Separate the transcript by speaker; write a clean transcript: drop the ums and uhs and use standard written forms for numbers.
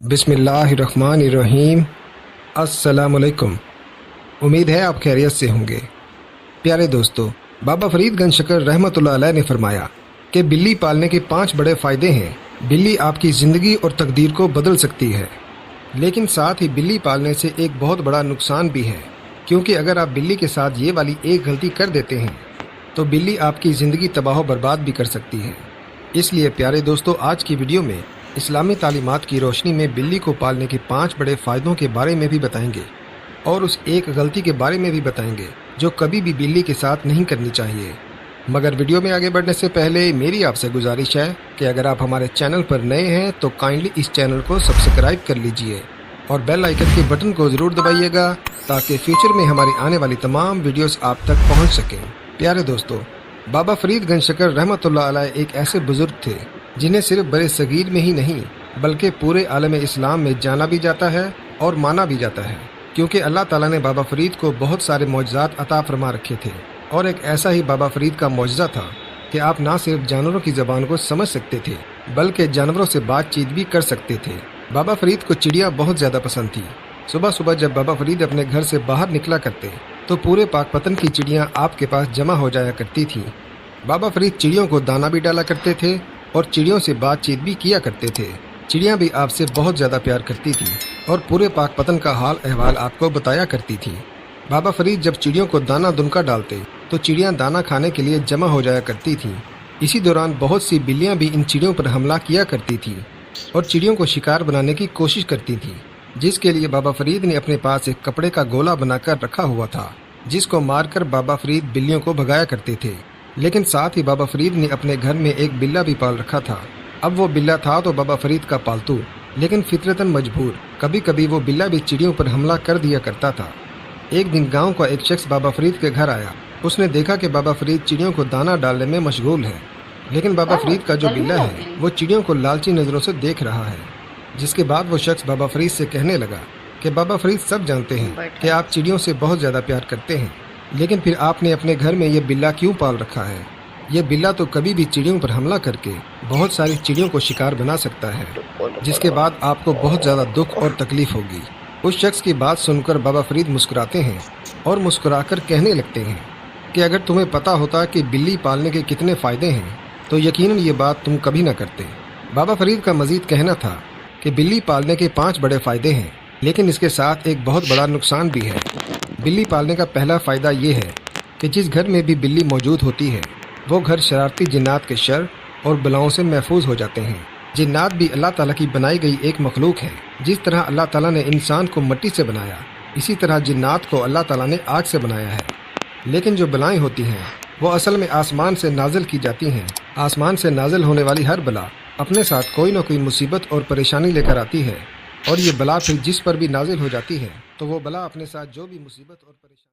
Speaker 1: बिस्मिल्लाहिर्रहमानिर्रहीम। अस्सलाम वालेकुम। उम्मीद है आप खैरियत से होंगे। प्यारे दोस्तों, बाबा फरीद गंज शकर रहमतुल्लाह अलैह ने फरमाया कि बिल्ली पालने के 5 बड़े फ़ायदे हैं। बिल्ली आपकी ज़िंदगी और तकदीर को बदल सकती है, लेकिन साथ ही बिल्ली पालने से एक बहुत बड़ा नुकसान भी है, क्योंकि अगर आप बिल्ली के साथ ये वाली एक गलती कर देते हैं तो बिल्ली आपकी ज़िंदगी तबाह बर्बाद भी कर सकती है। इसलिए प्यारे दोस्तों, आज की वीडियो में इस्लामी तालीमात की रोशनी में बिल्ली को पालने के 5 बड़े फ़ायदों के बारे में भी बताएंगे और उस एक गलती के बारे में भी बताएंगे जो कभी भी बिल्ली के साथ नहीं करनी चाहिए। मगर वीडियो में आगे बढ़ने से पहले मेरी आपसे गुजारिश है कि अगर आप हमारे चैनल पर नए हैं तो काइंडली इस चैनल को सब्सक्राइब कर लीजिए और बेल आइकन के बटन को ज़रूर दबाइएगा ताकि फ्यूचर में हमारी आने वाली तमाम वीडियोस आप तक पहुंच सकें। प्यारे दोस्तों, बाबा फरीद गंज शकर रहमतुल्लाह अलैह एक ऐसे बुज़ुर्ग थे जिन्हें सिर्फ बड़े सगीर में ही नहीं बल्कि पूरे आलम इस्लाम में जाना भी जाता है और माना भी जाता है, क्योंकि अल्लाह ताला ने बाबा फरीद को बहुत सारे मौजज़ात अता फरमा रखे थे। और एक ऐसा ही बाबा फरीद का मौजज़ा था कि आप ना सिर्फ जानवरों की ज़बान को समझ सकते थे बल्कि जानवरों से बातचीत भी कर सकते थे। बाबा फरीद को चिड़ियाँ बहुत ज़्यादा पसंद थी। सुबह सुबह जब बाबा फरीद अपने घर से बाहर निकला करते तो पूरे पाकपतन की चिड़ियाँ आपके पास जमा हो जाया करती थीं। बाबा फरीद चिड़ियों को दाना भी डाला करते थे और चिड़ियों से बातचीत भी किया करते थे। चिड़ियाँ भी आपसे बहुत ज़्यादा प्यार करती थी और पूरे पाकपतन का हाल अहवाल आपको बताया करती थी। बाबा फरीद जब चिड़ियों को दाना दुनका डालते तो चिड़ियाँ दाना खाने के लिए जमा हो जाया करती थीं। इसी दौरान बहुत सी बिल्लियाँ भी इन चिड़ियों पर हमला किया करती थीं और चिड़ियों को शिकार बनाने की कोशिश करती थीं, जिसके लिए बाबा फरीद ने अपने पास एक कपड़े का गोला बनाकर रखा हुआ था, जिसको मारकर बाबा फरीद बिल्लियों को भगाया करते थे। लेकिन साथ ही बाबा फरीद ने अपने घर में एक बिल्ला भी पाल रखा था। अब वो बिल्ला था तो बाबा फरीद का पालतू, लेकिन फितरतन मजबूर। कभी कभी वो बिल्ला भी चिड़ियों पर हमला कर दिया करता था। एक दिन गांव का एक शख्स बाबा फरीद के घर आया। उसने देखा कि बाबा फरीद चिड़ियों को दाना डालने में मशगूल है, लेकिन बाबा फरीद का जो बिल्ला है वो चिड़ियों को लालची नज़रों से देख रहा है। जिसके बाद वो शख्स बाबा फरीद से कहने लगा कि बाबा फरीद, सब जानते हैं कि आप चिड़ियों से बहुत ज़्यादा प्यार करते हैं, लेकिन फिर आपने अपने घर में ये बिल्ला क्यों पाल रखा है? ये बिल्ला तो कभी भी चिड़ियों पर हमला करके बहुत सारी चिड़ियों को शिकार बना सकता है, जिसके बाद आपको बहुत ज़्यादा दुख और तकलीफ होगी। उस शख्स की बात सुनकर बाबा फरीद मुस्कुराते हैं और मुस्कुराकर कहने लगते हैं कि अगर तुम्हें पता होता कि बिल्ली पालने के कितने फ़ायदे हैं तो यकीनन ये बात तुम कभी न करते। बाबा फरीद का मज़ीद कहना था कि बिल्ली पालने के 5 बड़े फ़ायदे हैं, लेकिन इसके साथ एक बहुत बड़ा नुकसान भी है। बिल्ली पालने का पहला फ़ायदा ये है कि जिस घर में भी बिल्ली मौजूद होती है वो घर शरारती जिन्नात के शर और बलाओं से महफूज हो जाते हैं। जिन्नात भी अल्लाह ताला की बनाई गई एक मखलूक है। जिस तरह अल्लाह ताला ने इंसान को मिट्टी से बनाया, इसी तरह जिन्नात को अल्लाह ताला ने आग से बनाया है। लेकिन जो बलाएँ होती हैं वो असल में आसमान से नाजिल की जाती हैं। आसमान से नाजिल होने वाली हर बला अपने साथ कोई न कोई मुसीबत और परेशानी लेकर आती है, और ये बला फिर जिस पर भी नाजिल हो जाती है तो वो बला अपने साथ जो भी मुसीबत और परेशानी